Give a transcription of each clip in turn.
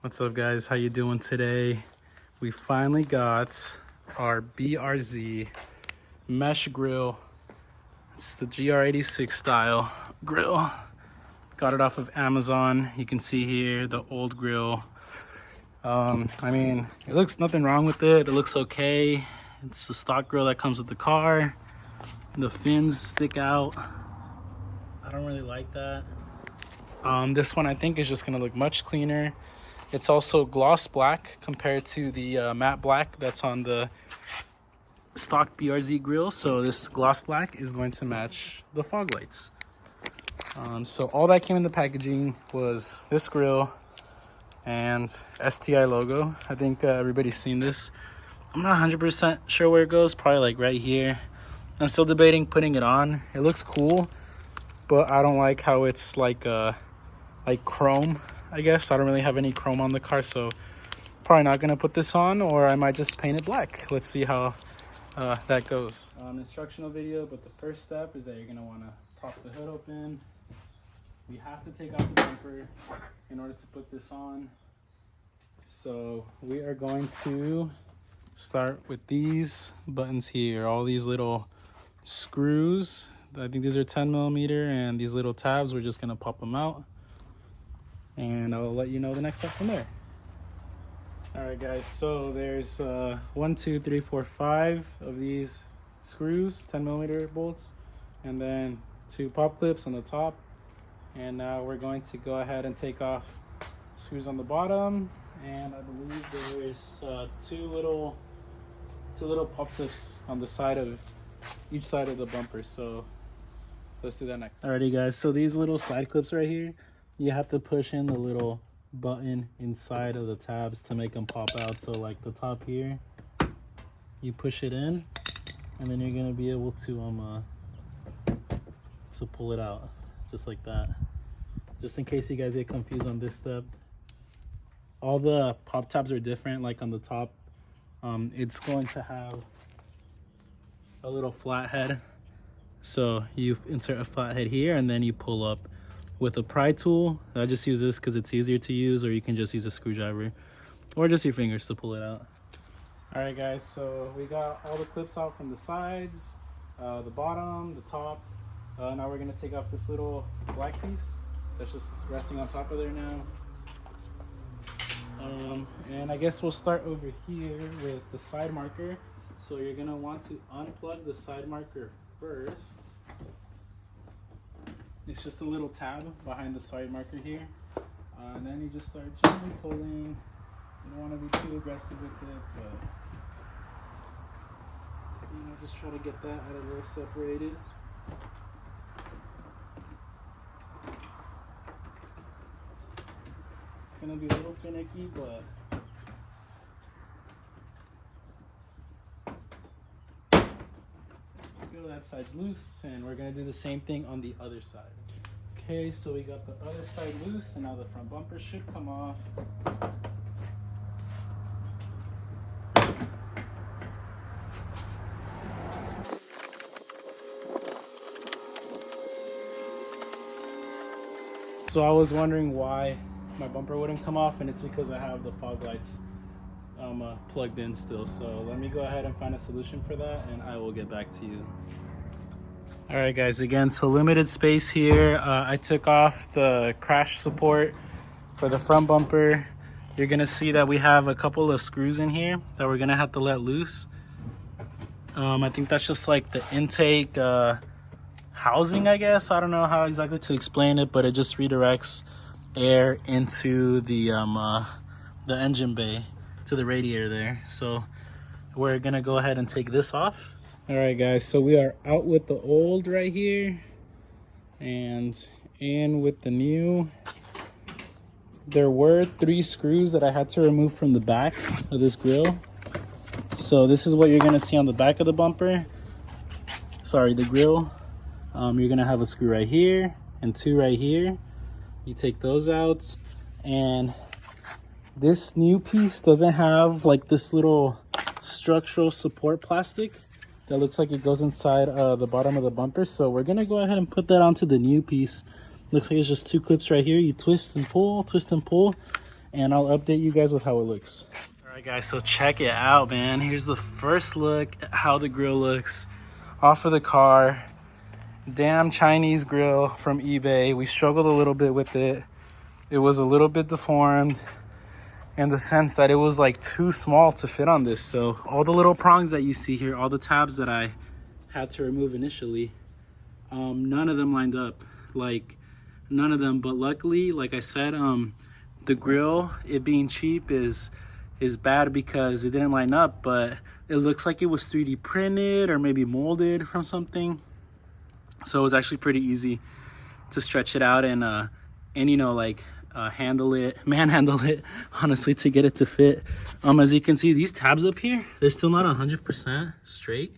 What's up, guys? How you doing today? We finally got our BRZ mesh grill. It's the GR86 style grill. Got it off of Amazon. You can see here the old grill. I mean, it looks nothing wrong with it. It looks okay. It's the stock grill that comes with the car. The fins stick out. I don't really like that. This one I think is just gonna look much cleaner. It's also gloss black compared to the matte black that's on the stock BRZ grill. So this gloss black is going to match the fog lights. So all that came in the packaging was this grill and STI logo. I think everybody's seen this. I'm not 100% sure where it goes, probably like right here. I'm still debating putting it on. It looks cool, but I don't like how it's like chrome, I guess. I don't really have any chrome on the car, so probably not gonna put this on, or I might just paint it black. Let's see how that goes. Instructional video, but the first step is that you're gonna wanna pop the hood open. We have to take out the bumper in order to put this on. So we are going to start with these buttons here, all these little screws. I think these are 10mm, and these little tabs, we're just gonna pop them out. And I'll let you know the next step from there. All right, guys, so there's 1, 2, 3, 4, 5 of these screws, 10mm bolts, and then 2 pop clips on the top. And now we're going to go ahead and take off screws on the bottom, and I believe there's two little pop clips on the side of each side of the bumper. So let's do that next. Alrighty, guys, so these little side clips right here, you have to push in the little button inside of the tabs to make them pop out. So like the top here, you push it in, and then you're gonna be able to pull it out just like that. Just in case you guys get confused on this step, all the pop tabs are different. Like on the top, it's going to have a little flat head, so you insert a flat head here and then you pull up with a pry tool. I just use this because it's easier to use, or you can just use a screwdriver or just your fingers to pull it out. All right, guys, so we got all the clips out from the sides, the bottom, the top. Now we're gonna take off this little black piece that's just resting on top of there now. And I guess we'll start over here with the side marker. So you're gonna want to unplug the side marker first. It's just a little tab behind the side marker here. And then you just start gently pulling. You don't want to be too aggressive with it, but just try to get that out of there separated. It's gonna be a little finicky, but that side's loose, and we're gonna do the same thing on the other side. Okay, so we got the other side loose, and now the front bumper should come off. So I was wondering why my bumper wouldn't come off, and it's because I have the fog lights plugged in still. So let me go ahead and find a solution for that, and I will get back to you. All right, guys, again, so limited space here. I took off the crash support for the front bumper. You're gonna see that we have a couple of screws in here that we're gonna have to let loose. I think that's just like the intake housing, I guess. I don't know how exactly to explain it, but it just redirects air into the engine bay, to the radiator there. So we're gonna go ahead and take this off. All right, guys, so we are out with the old right here and in with the new. There were 3 screws that I had to remove from the back of this grill. So this is what you're gonna see on the back of the bumper. Sorry, the grill. You're gonna have a screw right here and 2 right here. You take those out, and this new piece doesn't have like this little structural support plastic that looks like it goes inside the bottom of the bumper. So we're gonna go ahead and put that onto the new piece. Looks like it's just 2 clips right here. You twist and pull, and I'll update you guys with how it looks. All right, guys, so check it out, man. Here's the first look at how the grill looks off of the car. Damn Chinese grill from eBay. We struggled a little bit with it. It was a little bit deformed in the sense that it was like too small to fit on this. So all the little prongs that you see here, all the tabs that I had to remove initially, none of them lined up, like none of them. But luckily, like I said, the grill, it being cheap, is bad because it didn't line up, but it looks like it was 3D printed or maybe molded from something. So it was actually pretty easy to stretch it out and you know, like manhandle it, honestly, to get it to fit. As you can see, these tabs up here, they're still not 100% straight.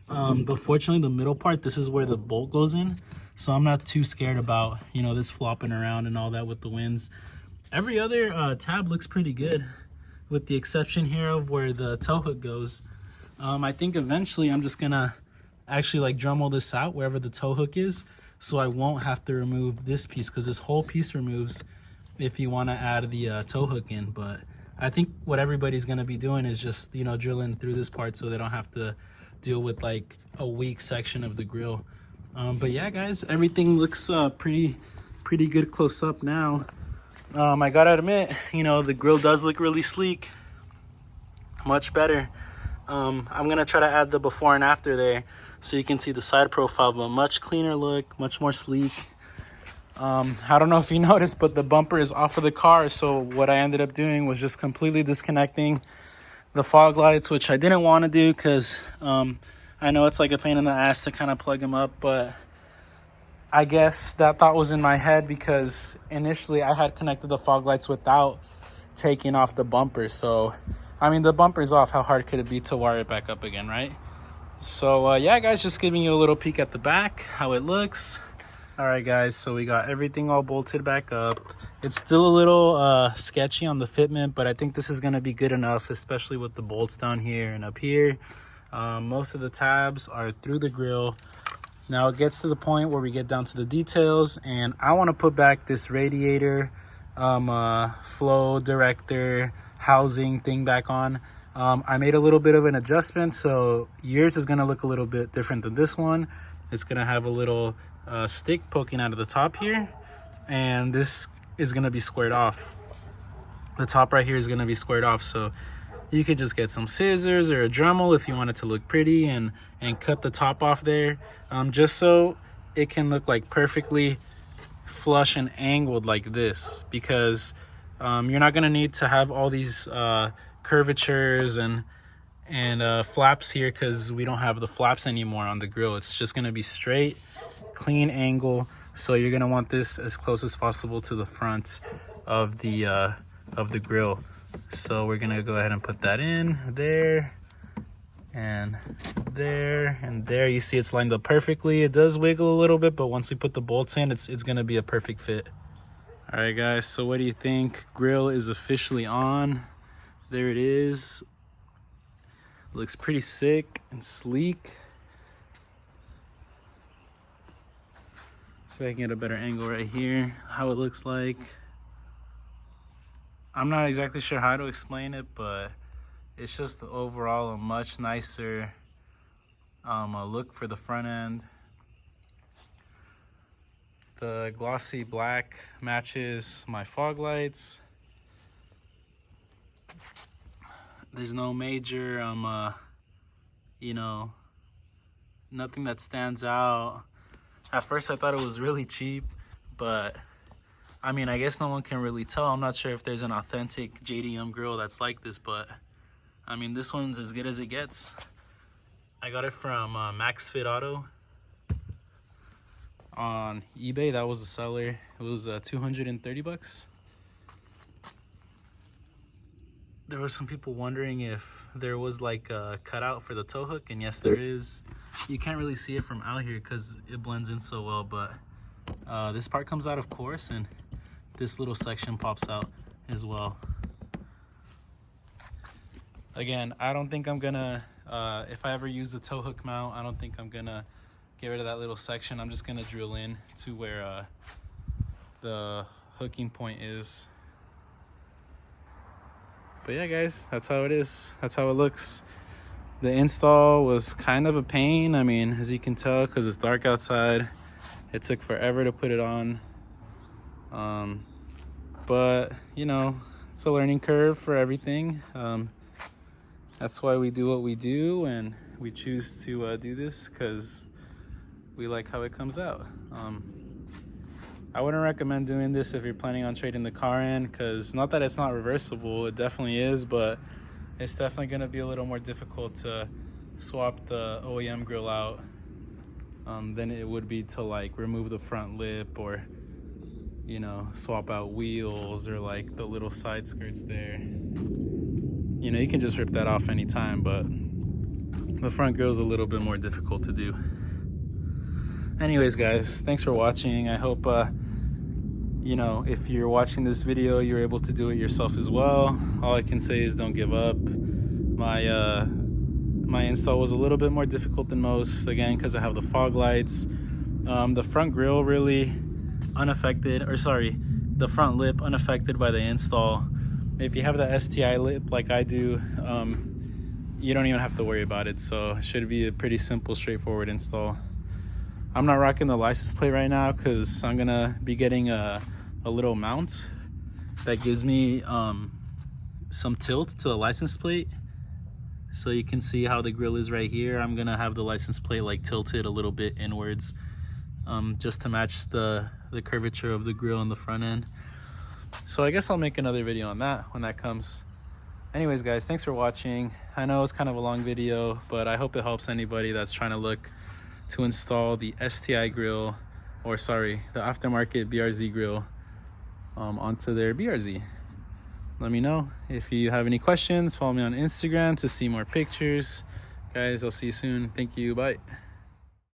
But fortunately, the middle part, this is where the bolt goes in. So I'm not too scared about, you know, this flopping around and all that with the winds. Every other tab looks pretty good, with the exception here of where the tow hook goes. I think eventually I'm just gonna actually like Dremel this out wherever the tow hook is, so I won't have to remove this piece, because this whole piece removes if you want to add the tow hook in. But I think what everybody's going to be doing is just, you know, drilling through this part so they don't have to deal with like a weak section of the grill. But yeah, guys, everything looks pretty good close up now. I gotta admit, you know, the grill does look really sleek, much better. I'm gonna try to add the before and after there so you can see the side profile, but much cleaner look, much more sleek. I don't know if you noticed, but the bumper is off of the car. So what I ended up doing was just completely disconnecting the fog lights, which I didn't want to do because I know it's like a pain in the ass to kind of plug them up, but I guess that thought was in my head because initially I had connected the fog lights without taking off the bumper. So, I mean, the bumper's off. How hard could it be to wire it back up again, right? So, yeah, guys, just giving you a little peek at the back, how it looks. All right, guys, so we got everything all bolted back up. It's still a little sketchy on the fitment, but I think this is going to be good enough, especially with the bolts down here and up here. Most of the tabs are through the grill. Now it gets to the point where we get down to the details, and I want to put back this radiator, flow director, housing thing back on. I made a little bit of an adjustment, so yours is going to look a little bit different than this one. It's going to have a little stick poking out of the top here, and this is going to be squared off. The top right here is going to be squared off, so you could just get some scissors or a Dremel if you want it to look pretty and cut the top off there, just so it can look like perfectly flush and angled like this, because you're not going to need to have all these curvatures and flaps here, because we don't have the flaps anymore on the grill. It's just going to be straight, clean angle. So you're going to want this as close as possible to the front of the grill. So we're gonna go ahead and put that in there and there and there. You see it's lined up perfectly. It does wiggle a little bit, but once we put the bolts in, it's gonna be a perfect fit. All right, guys, so what do you think? Grill is officially on. There it is. Looks pretty sick and sleek. So I can get a better angle right here, how it looks like. I'm not exactly sure how to explain it, but it's just overall a much nicer look for the front end. The glossy black matches my fog lights. There's no major, you know, nothing that stands out. At first I thought it was really cheap, but I mean, I guess no one can really tell. I'm not sure if there's an authentic JDM grill that's like this, but I mean, this one's as good as it gets. I got it from Max Fit Auto on eBay. That was the seller. It was 230 bucks. There were some people wondering if there was like a cutout for the tow hook, and yes, there is. You can't really see it from out here because it blends in so well, but this part comes out, of course, and this little section pops out as well. Again, I don't think I'm gonna, if I ever use the tow hook mount, I don't think I'm gonna get rid of that little section. I'm just gonna drill in to where the hooking point is. But yeah, guys, that's how it is. That's how it looks. The install was kind of a pain. I mean, as you can tell, because it's dark outside, it took forever to put it on. But you know, it's a learning curve for everything. That's why we do what we do, and we choose to do this because we like how it comes out. I wouldn't recommend doing this if you're planning on trading the car in, because not that it's not reversible, it definitely is, but it's definitely going to be a little more difficult to swap the OEM grill out than it would be to like remove the front lip, or you know, swap out wheels, or like the little side skirts there. You know, you can just rip that off anytime, but the front grill is a little bit more difficult to do. Anyways, guys, thanks for watching. I hope you know, if you're watching this video, you're able to do it yourself as well. All I can say is don't give up. My install was a little bit more difficult than most, again, because I have the fog lights. The front grill really unaffected, or sorry, the front lip unaffected by the install. If you have the STI lip like I do, you don't even have to worry about it. So it should be a pretty simple, straightforward install. I'm not rocking the license plate right now because I'm gonna be getting a little mount that gives me some tilt to the license plate. So you can see how the grill is right here. I'm gonna have the license plate like tilted a little bit inwards, just to match the curvature of the grill on the front end. So I guess I'll make another video on that when that comes. Anyways, guys, thanks for watching. I know it's kind of a long video, but I hope it helps anybody that's trying to look to install the STI grill, or sorry, the aftermarket BRZ grill onto their BRZ. Let me know if you have any questions. Follow me on Instagram to see more pictures. Guys, I'll see you soon. Thank you. Bye.